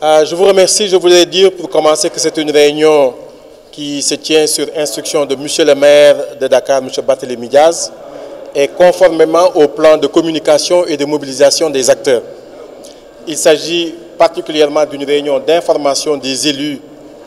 Je vous remercie. Je voulais dire pour commencer que c'est une réunion qui se tient sur instruction de M. le maire de Dakar, M. Barthélémy Diaz, et conformément au plan de communication et de mobilisation des acteurs. Il s'agit particulièrement d'une réunion d'information des élus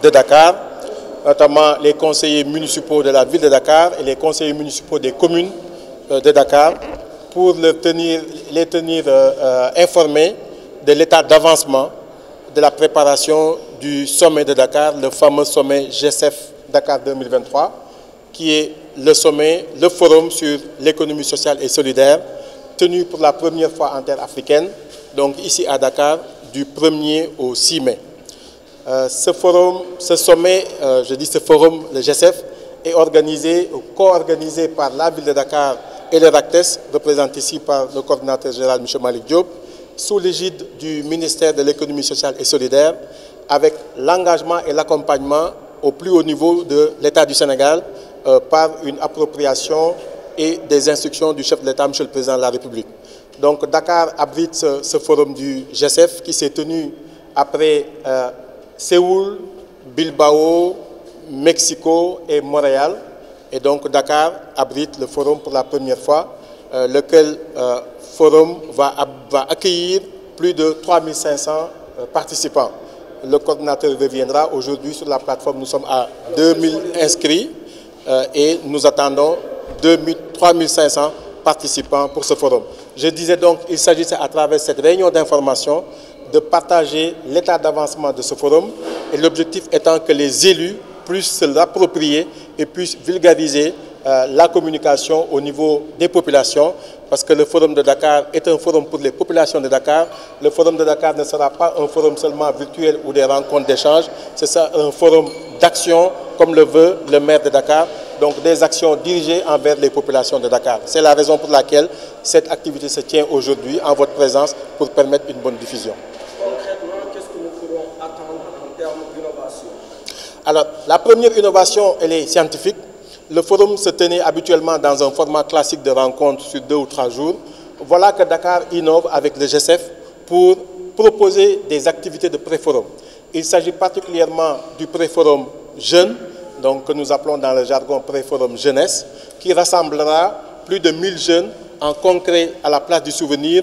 de Dakar, notamment les conseillers municipaux de la ville de Dakar et les conseillers municipaux des communes de Dakar, pour les tenir informés de l'état d'avancement de la préparation du sommet de Dakar, le fameux sommet G7 Dakar 2023, qui est le forum sur l'économie sociale et solidaire, tenu pour la première fois en terre africaine, donc ici à Dakar, du 1er au 6 mai. Ce forum, le G7, est co-organisé par la ville de Dakar et le RACTES, représenté ici par le coordinateur général M. Malik Diop, sous l'égide du ministère de l'économie sociale et solidaire, avec l'engagement et l'accompagnement au plus haut niveau de l'État du Sénégal par une appropriation et des instructions du chef de l'État, M. le Président de la République. Donc Dakar abrite ce forum du G7 qui s'est tenu après Séoul, Bilbao, Mexico et Montréal. Et donc Dakar abrite le forum pour la première fois, lequel forum va accueillir plus de 3500 participants. Le coordinateur reviendra. Aujourd'hui sur la plateforme, nous sommes à 2000 inscrits et nous attendons 3500 participants pour ce forum. Je disais donc qu'il s'agissait à travers cette réunion d'information de partager l'état d'avancement de ce forum, et l'objectif étant que les élus puissent se l'approprier et puissent vulgariser la communication au niveau des populations, parce que le forum de Dakar est un forum pour les populations de Dakar. Le forum de Dakar ne sera pas un forum seulement virtuel ou des rencontres d'échange, c'est ça, un forum d'action comme le veut le maire de Dakar, donc des actions dirigées envers les populations de Dakar. C'est la raison pour laquelle cette activité se tient aujourd'hui en votre présence pour permettre une bonne diffusion. Concrètement, qu'est-ce que nous pourrons attendre en termes d'innovation? Alors, la première innovation, elle est scientifique. Le forum se tenait habituellement dans un format classique de rencontre sur 2 ou 3 jours. Voilà que Dakar innove avec le G7 pour proposer des activités de pré-forum. Il s'agit particulièrement du pré-forum jeune, donc que nous appelons dans le jargon pré-forum jeunesse, qui rassemblera plus de 1000 jeunes en concret à la place du souvenir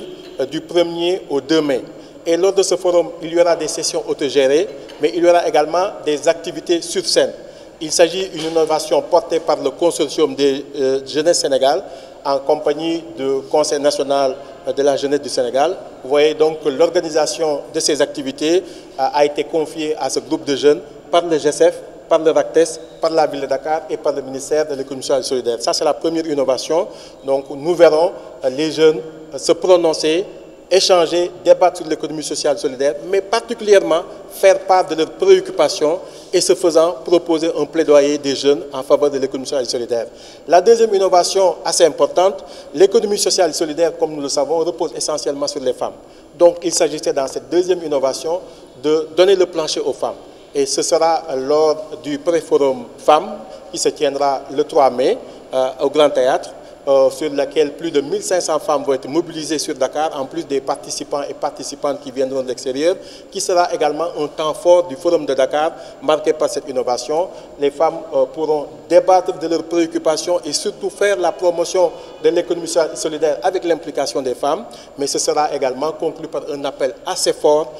du 1er au 2 mai. Et lors de ce forum, il y aura des sessions autogérées, mais il y aura également des activités sur scène. Il s'agit d'une innovation portée par le consortium des Jeunesse Sénégal en compagnie du Conseil national de la jeunesse du Sénégal. Vous voyez donc que l'organisation de ces activités a été confiée à ce groupe de jeunes par le G7, par le RACTES, par la ville de Dakar et par le ministère de l'économie sociale et solidaire. Ça, c'est la première innovation. Donc, nous verrons les jeunes se prononcer, échanger, débattre sur l'économie sociale et solidaire, mais particulièrement faire part de leurs préoccupations et ce faisant proposer un plaidoyer des jeunes en faveur de l'économie sociale et solidaire. La deuxième innovation assez importante, l'économie sociale et solidaire, comme nous le savons, repose essentiellement sur les femmes. Donc il s'agissait dans cette deuxième innovation de donner le plancher aux femmes. Et ce sera lors du pré-forum femmes qui se tiendra le 3 mai au Grand Théâtre, sur laquelle plus de 1500 femmes vont être mobilisées sur Dakar, en plus des participants et participantes qui viendront de l'extérieur, qui sera également un temps fort du Forum de Dakar, marqué par cette innovation. Les femmes pourront débattre de leurs préoccupations et surtout faire la promotion de l'économie solidaire avec l'implication des femmes, mais ce sera également conclu par un appel assez fort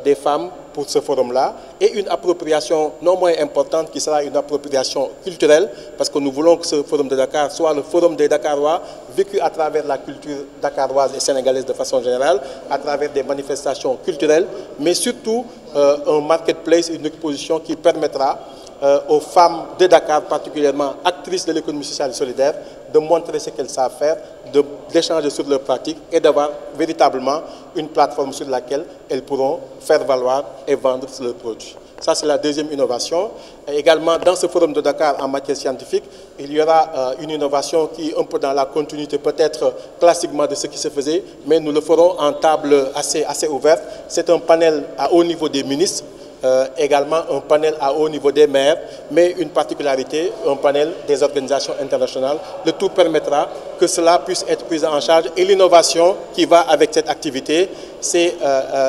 des femmes pour ce forum-là, et une appropriation non moins importante qui sera une appropriation culturelle, parce que nous voulons que ce forum de Dakar soit le forum des Dakarois, vécu à travers la culture dakaroise et sénégalaise de façon générale, à travers des manifestations culturelles, mais surtout un marketplace, une exposition qui permettra aux femmes de Dakar, particulièrement actrices de l'économie sociale et solidaire, de montrer ce qu'elles savent faire, d'échanger sur leurs pratiques et d'avoir véritablement une plateforme sur laquelle elles pourront faire valoir et vendre leurs produits. Ça, c'est la deuxième innovation. Et également, dans ce forum de Dakar en matière scientifique, il y aura une innovation qui est un peu dans la continuité peut-être classiquement de ce qui se faisait, mais nous le ferons en table assez ouverte. C'est un panel à haut niveau des ministres également un panel à haut niveau des maires, mais une particularité, un panel des organisations internationales. Le tout permettra que cela puisse être pris en charge. Et l'innovation qui va avec cette activité, c'est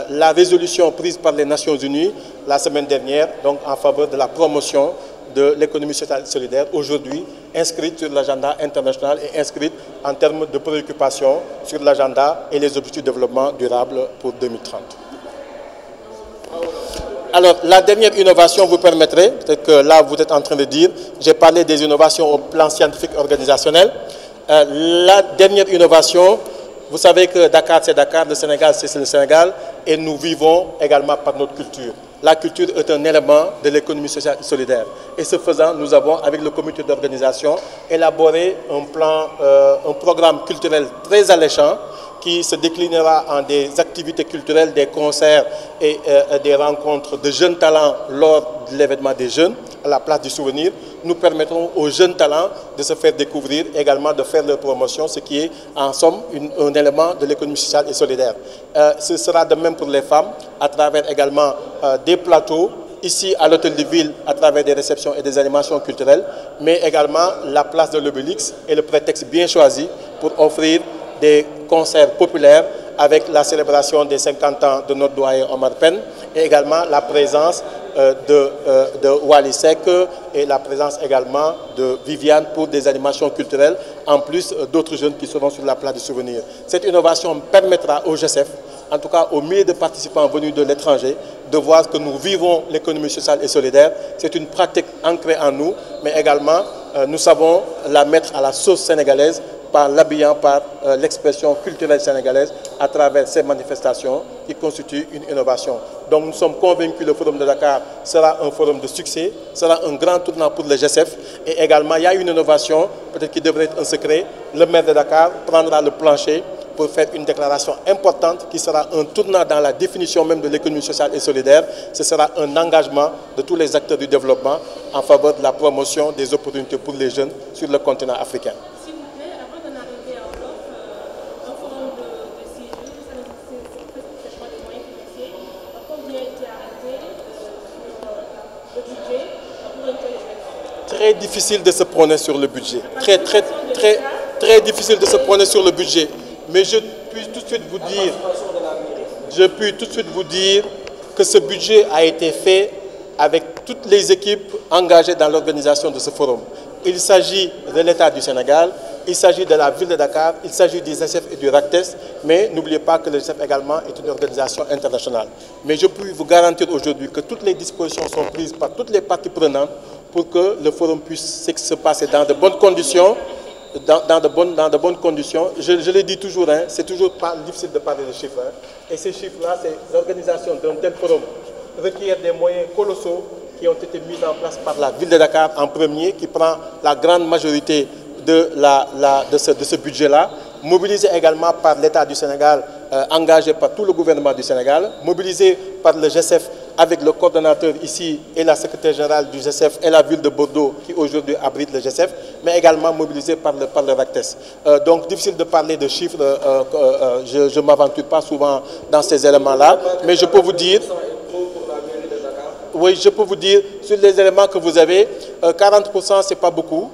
la résolution prise par les Nations Unies la semaine dernière, donc en faveur de la promotion de l'économie sociale et solidaire, aujourd'hui inscrite sur l'agenda international et inscrite en termes de préoccupation sur l'agenda et les objectifs de développement durable pour 2030. Alors, la dernière innovation vous permettrait, peut-être que là vous êtes en train de dire, j'ai parlé des innovations au plan scientifique organisationnel. La dernière innovation, vous savez que Dakar c'est Dakar, le Sénégal c'est le Sénégal, et nous vivons également par notre culture. La culture est un élément de l'économie sociale et solidaire. Et ce faisant, nous avons, avec le comité d'organisation, élaboré un programme culturel très alléchant qui se déclinera en des activités culturelles, des concerts et des rencontres de jeunes talents lors de l'événement des jeunes, à la place du souvenir. Nous permettrons aux jeunes talents de se faire découvrir, également de faire leur promotion, ce qui est en somme un élément de l'économie sociale et solidaire. Ce sera de même pour les femmes, à travers également des plateaux, ici à l'hôtel de ville, à travers des réceptions et des animations culturelles, mais également la place de l'Obélix est le prétexte bien choisi pour offrir des concerts populaires avec la célébration des 50 ans de notre doyen Omar Pène et également la présence de Wally Seck et la présence également de Viviane pour des animations culturelles, en plus d'autres jeunes qui seront sur la place du souvenir. Cette innovation permettra au GSF, en tout cas aux milliers de participants venus de l'étranger, de voir que nous vivons l'économie sociale et solidaire. C'est une pratique ancrée en nous, mais également nous savons la mettre à la sauce sénégalaise par l'habillant par l'expression culturelle sénégalaise à travers ces manifestations qui constituent une innovation. Donc nous sommes convaincus que le Forum de Dakar sera un forum de succès, sera un grand tournant pour le GSF et également il y a une innovation, peut-être qui devrait être un secret, le maire de Dakar prendra le plancher pour faire une déclaration importante qui sera un tournant dans la définition même de l'économie sociale et solidaire. Ce sera un engagement de tous les acteurs du développement en faveur de la promotion des opportunités pour les jeunes sur le continent africain. Très difficile de se prononcer sur le budget. Très difficile de se prononcer sur le budget. Mais je puis tout de suite vous dire que ce budget a été fait avec toutes les équipes engagées dans l'organisation de ce forum. Il s'agit de l'État du Sénégal, il s'agit de la ville de Dakar, il s'agit du GSF et du RACTES, mais n'oubliez pas que le GSF également est une organisation internationale. Mais je peux vous garantir aujourd'hui que toutes les dispositions sont prises par toutes les parties prenantes pour que le forum puisse se passer dans de bonnes conditions. Dans de bonnes conditions. Je le dis toujours, hein, c'est toujours pas difficile de parler de chiffres. Hein. Et ces chiffres-là, c'est l'organisation d'un tel forum requiert des moyens colossaux qui ont été mis en place par la ville de Dakar en premier, qui prend la grande majorité de ce budget-là, mobilisé également par l'État du Sénégal, engagé par tout le gouvernement du Sénégal, mobilisé par le GSF avec le coordonnateur ici et la secrétaire générale du GSF et la ville de Bordeaux qui aujourd'hui abrite le GSF, mais également mobilisé par le RACTES. Donc difficile de parler de chiffres, je ne m'aventure pas souvent dans ces éléments-là, mais je peux vous dire, oui, je peux vous dire, sur les éléments que vous avez, 40% c'est pas beaucoup.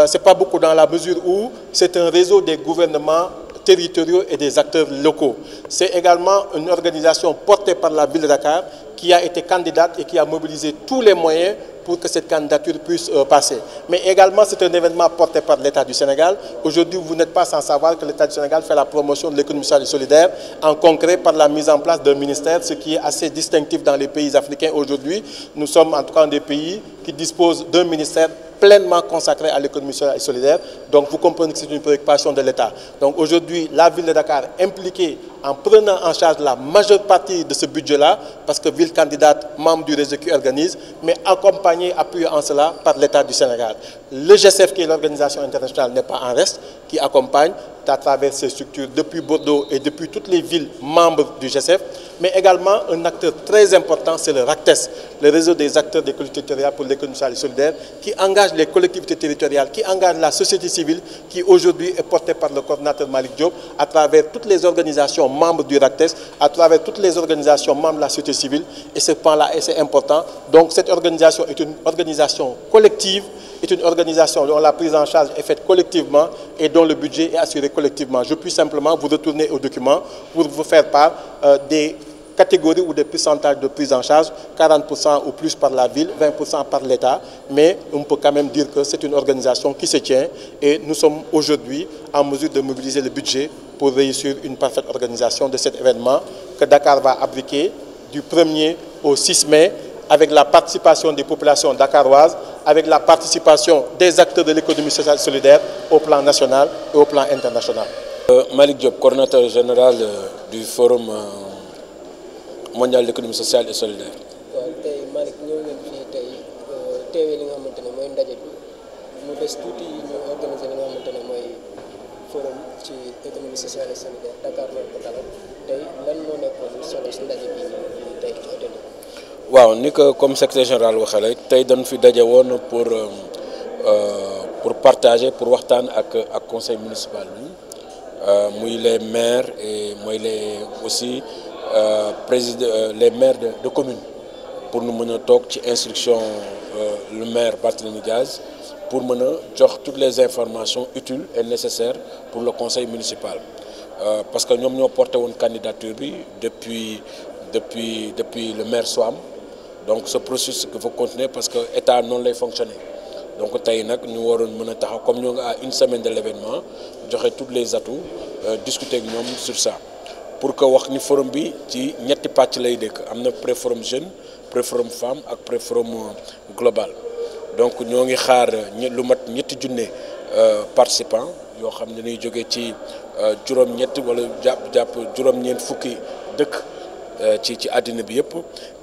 C'est pas beaucoup dans la mesure où c'est un réseau des gouvernements territoriaux et des acteurs locaux. C'est également une organisation portée par la ville de Dakar qui a été candidate et qui a mobilisé tous les moyens pour que cette candidature puisse passer. Mais également, c'est un événement porté par l'État du Sénégal. Aujourd'hui, vous n'êtes pas sans savoir que l'État du Sénégal fait la promotion de l'économie sociale et solidaire, en concret par la mise en place d'un ministère, ce qui est assez distinctif dans les pays africains aujourd'hui. Nous sommes en tout cas des pays qui disposent d'un ministère pleinement consacré à l'économie sociale et solidaire. Donc vous comprenez que c'est une préoccupation de l'État. Donc aujourd'hui, la ville de Dakar est impliquée en prenant en charge la majeure partie de ce budget-là, parce que ville candidate, membre du réseau qui organise, mais accompagnée, appuyée en cela par l'État du Sénégal. Le GSF, qui est l'organisation internationale, n'est pas en reste, qui accompagne à travers ces structures depuis Bordeaux et depuis toutes les villes membres du GSF. mais également un acteur très important, c'est le RACTES, le réseau des acteurs des collectivités territoriales pour l'économie sociale et solidaire, qui engage les collectivités territoriales, qui engage la société civile, qui aujourd'hui est portée par le coordinateur Malick Diop, à travers toutes les organisations membres du RACTES, à travers toutes les organisations membres de la société civile, et ce point-là, c'est important. Donc cette organisation est une organisation collective, est une organisation dont la prise en charge est faite collectivement et dont le budget est assuré collectivement. Je puis simplement vous retourner au document pour vous faire part des catégories ou des pourcentages de prise en charge, 40% ou plus par la ville, 20% par l'État, mais on peut quand même dire que c'est une organisation qui se tient et nous sommes aujourd'hui en mesure de mobiliser le budget pour réussir une parfaite organisation de cet événement que Dakar va abriquer du 1er au 6 mai avec la participation des populations dakaroises, avec la participation des acteurs de l'économie sociale et solidaire au plan national et au plan international. Malick Diop, coordinateur général du Forum mondial de l'économie sociale et solidaire. waaw tey Malick ñëw ngeen fii tey teewee li nga xamante ne mooy ndaje bi mu des tuuti ñu organiser li nga xamante ne mooy forum ci économie sociale et solidaire Dakar loolu ko dalal tey lan moo nekkoon solo si ndaje bi nii tey ci hôtel bi. waaw ni ko comme secrétaire général waxee rek tey dañu fi daje woon pour partager pour waxtaan ak conseil municipal bi muy les maires et mooy les aussi les maires de commune pour nu mën a toog ci instruction le maire Barthélémy Diaz pour mën a jox toutes les informations utiles et nécessaires pour le conseil municipal parce que ñoom ñoo porté woon candidature bi depuis le maire Soham. Donc ce processus qu'il faut continuer parce que état noonu lay fonctionner donc tey nag ñu waroon mën a taxaw comme ñoo ngi à une semaine de l'événement joxe tous les atouts discuter ak ñoom sur ça pour que wax ni forum bi ci ñetti pàcc lay dëkk am na pré-forum jeune pré-forum femme ak pré-forum global donc ñoo ngi xaar lu mat ñetti junne participants yoo xam ne dañuy jógee ci juróom-ñett wala jàpp juróom-ñeent fukki dëkk ci àddina bi yëpp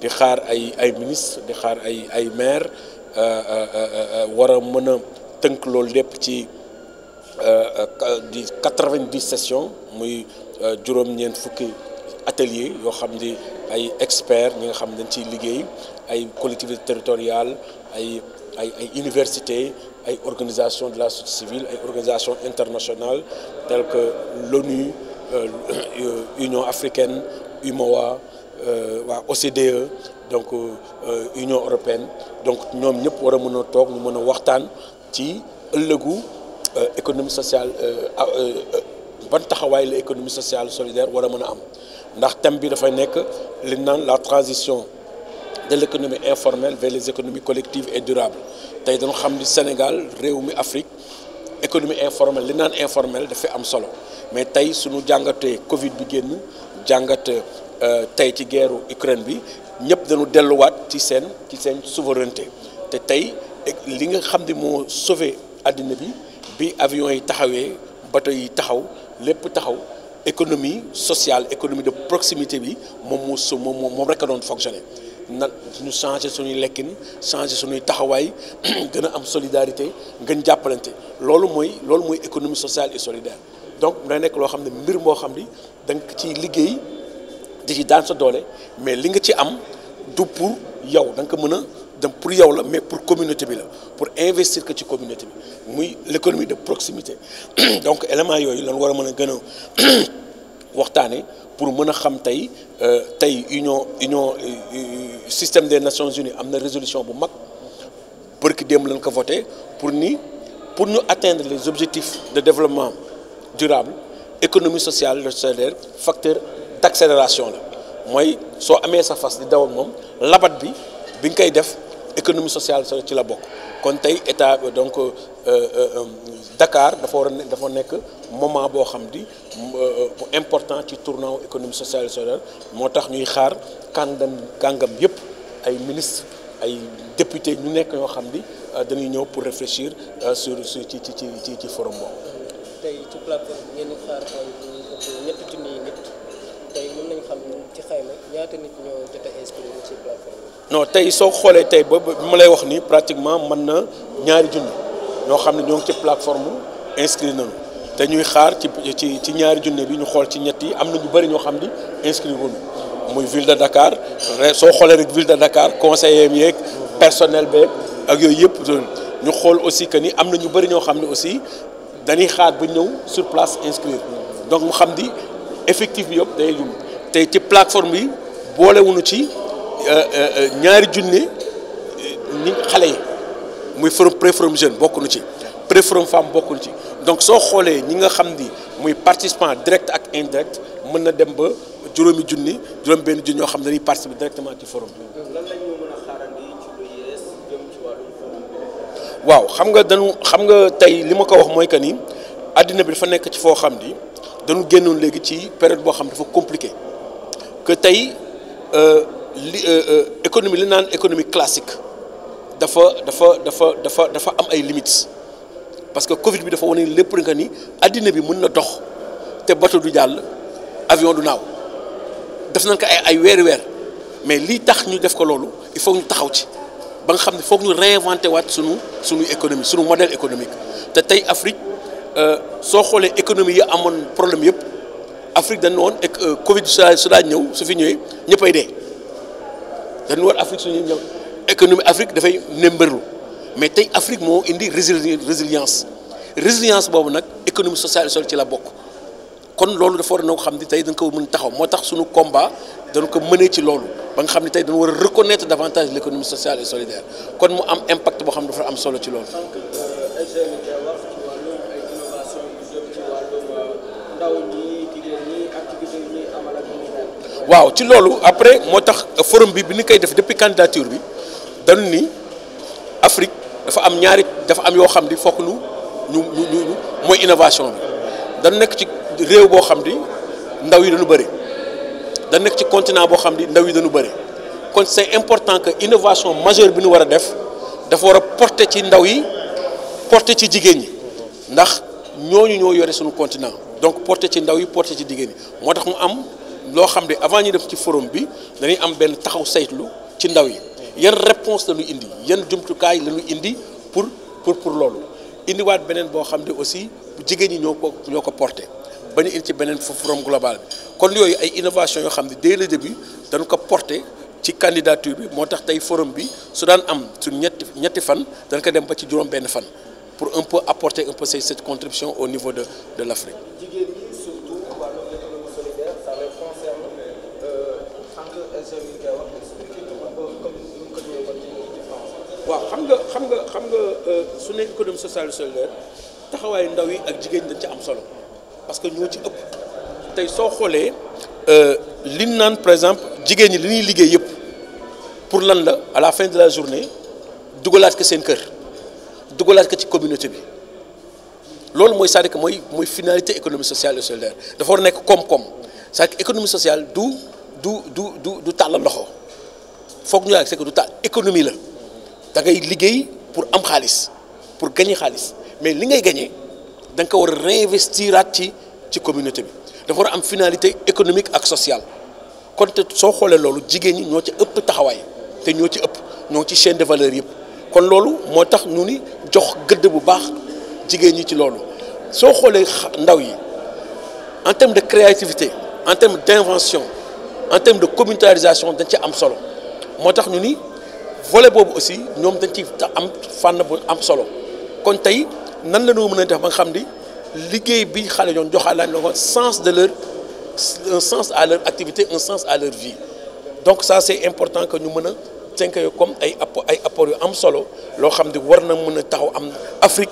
di xaar ay ministre di xaar ay maire war a mën a tënk loolu lépp ci di 90 sessions muy juróom-ñeent fukki atelier yoo xam ni ay experts ñi nga xam ne dañ ciy liggéey ay collectivités territoriales ay universités ay organisations de la société civile ay organisations internationales telles que l'ONU Union africaine UMOA waa OCDE donc Union européenne donc ñoom ñëpp war a mën a toog ñu mën a waxtaan ci ëllëgu économie sociale ban taxawaay la économie sociale solidaire war a mën a am ndax thème bi dafay nekk li naan la transition de l'économie informelle vers les économies collectives et durables tey dañu xam ni Sénégal réew mi Afrique économie informelle li naan informelle dafay am solo mais tey suñu jàngatee Covid bi génn jàngat tey ci guerre Ukraine bi ñëpp dañu delluwaat ci seen souveraineté te tey li nga xam ne moo sauvé àddina bi avion yi taxawee bateau yi taxaw lépp taxaw économie sociale économie de proximité bi moom rek a doon fonctionner na ñu changer suñuy lekkin changer suñuy taxawaay gën a am solidarité gën jàppalante loolu mooy économie sociale et solidaire donc day nekk loo xam ne mbir moo xam ni da nga ciy liggéey di ci daan sa doole mais li nga ci am du pour yow da nga ko mën a dem pour yow la mais pour communauté bi la pour investir que ci communauté bi muy l'économie de proximité donc élément yooyu lan war a mën a gën a waxtaane pour mën a xam tey union système des Nations Unies am na résolution bu mag bërki démb lañ ko voté pour ñu atteindre les objectifs de développement durable économie sociale solidaire facteur d'accélération la mooy soo amee sa fas di daw ak moom labat bi nga koy def économie sociale ci la bokk kon tey état donc Dakar dafa nekk moment boo xam di bu important ci tournant économie sociale et solidaire moo tax ñuy xaar kàngam yëpp ay ministre ay député ñu nekk ñoo xam di dañuy ñëw pour réfléchir sur ci forum boobu. tey ci plateforme ngeen di xaar ay ñetti junniy nit tey mën nañ xam ci xayma ñaata nit ñoo jot a inscrire ci plateforme bi. non tey soo xoolee tey ba ma lay wax ni pratiquement mën na ñaari junni ñoo xam ne ñoo ngi ci plateforme inscrire nañu te ñuy xaar ci ñaari junni bi ñu xool ci ñett yi am na ñu bëri ñoo xam ni inscrire wuñu muy ville de Dakar soo xoolee rek ville de Dakar conseillers yeeg personnel beeg ak yooyu yëpp ñu xool aussi que ni am na ñu bëri ñoo xam ne aussi dañuy xaar ba ñëw sur place inscrire donc mu xam di effectif bi yëpp day jum tey ci plateforme bi boolewuñu ci ñaari junne ni xale yi muy forum pré-forum jeune bokkuñu ci pré-forum femme bokkuñu ci donc soo xoolee ñi nga xam ni muy participant direct ak indirect mën na dem ba juróomi junni juróom benn junni ñoo xam ne dañuy participer directement ci forum bi. lan la ñu mën a xaarandi ci lu yees jëm ci wàllum forum bi. waaw xam nga tey li ma ko wax mooy que ni àddina bi dafa nekk ci foo xam ni dañu génnoon léegi ci période boo xam dafa compliqué que tey économie li naan économie classique dafa am ay limites parce que Covid bi dafa wane lépp nga ni àddina bi mën na dox te bateau du jàll avion du naaw def nañ ko ay weeri weer mais lii tax ñu def ko loolu il faut ñu taxaw ci ba nga xam ne foog ñu réinventé waat sunu économie sunu modèle économique te tey Afrique soo xoolee économie yi amoon problème yëpp Afrique dañu woon Covid su daa ñëw su fi ñëwee ñëppay dee dañu war Afrique suñu ñëw économie Afrique dafay nemberlu mais tey Afrique moo indi résilience boobu nag économie sociale et solidaire ci la bokk kon loolu dafa war a xam ni tey dañ ko mën taxaw moo tax suñu combat dañ ko mënee ci loolu ba nga xam ne tey dañu war a reconnaître davantage l'économie sociale et solidaire kon mu am impact boo xam ne dafa am solo ci loolu. waaw ci loolu après moo tax forum bi ni koy def depuis candidature bi dañu ni Afrique dafa am yoo xam ni fokk ñu mooy innovation bi dañu nekk ci réew boo xam ni ndaw yi dañu bëri dañu nekk ci continent boo xam ni ndaw yi dañu bëri kon c'est important que innovation majeure bi ñu war a def dafa war a porter ci ndaw yi porter ci jigéen ñi ndax ñooñu ñoo yore suñu continent donc porter ci ndaw yi porter ci jigéen ñi moo tax mu am loo xam ne avant ñu def ci forum bi dañuy am benn taxaw saytlu ci ndaw yi yan réponse la ñuy indi yan jumtukaay la ñuy indi pour loolu indiwaat beneen boo xam ne aussi jigéen ñi ñoo ko porté ba ñu indi ci beneen forum global bi kon yooyu ay innovation yoo xam ne dès le début dañu ko porté ci candidature bi moo tax tey forum bi su daan am su ñetti fan dañ ko dem ba ci juróom benn fan pour un peu apporter un peu cette contribution au niveau de l'Afrique. jigéen ñi surtout wàllu économie solidaire ça les concerne tant que SGV ngay wax expliqué comme ni ko ñëwee ba ci France. waaw xam nga su ne économie sociale et solidaire taxawaayu ndaw yi ak jigéen dañ ci am solo parce que ñoo ci ëpp tey soo xoolee li ñu naan par exemple jigéen ñi li ñuy liggéey yëpp pour lan la à la fin de la journée dugalaat ko seen kër dugalaat ko ci communauté bi loolu mooy c'est-à-dire que mooy finalité économie sociale et solidaire dafa war a nekk koom-koom c'est-à-dire que économie sociale du tàllal loxo foog ñu c'est que du tàll économie la da ngay liggéey pour am xaalis pour gagner xaalis mais li ngay gagner da nga ko war a réinvestiraat ci communauté bi dafa war a am finalité économique ak sociale kon te soo xoolee loolu jigéen ñi ñoo ci ëpp taxawaay te ñoo ci ëpp ñoo ci chaîne de valeur yëpp kon loolu moo tax ñu ni jox gëdd bu baax jigéen ñi ci loolu soo xoolee ndaw yi en termes de créativité en termes d'invention en termes de communautarisation dañ ci am solo moo tax ñu ni volet boobu aussi ñoom dañ ci am fànn bu am solo kon tey nan la ñu mën a def ba nga xam ni liggéey bi xale ñoon joxaat lañ la ko un sens à leur activité un sens à leur vie donc ça c'est important que ñu mën a tënk comme ay apport yu am solo loo xam ne war na mën a taxaw am Afrique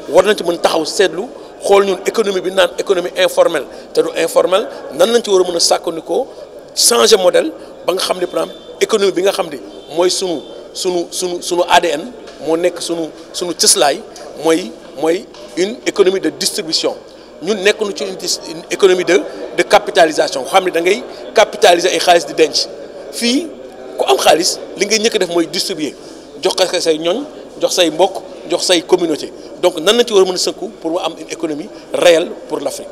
war nañ ci mën taxaw seetlu xool ñun économie bi naan économie informelle te du informelle nan lañ ci war a mën a sàkkandikoo changer modèle ba nga xam ne par exemple économie bi nga xam ne mooy sunu ADN moo nekk sunu cëslaay mooy une économie de distribution ñun nekkuñu ci une économie de capitalisation xam ne da ngay capitaliser ay xaalis di denc fii ku am xaalis li ngay ñëkk def mooy distribuer jox ko say ñoñ jox say mbokk jox say communauté donc nan lañ ci war a mën a sëkku pour mu am une économie réelle pour l'Afrique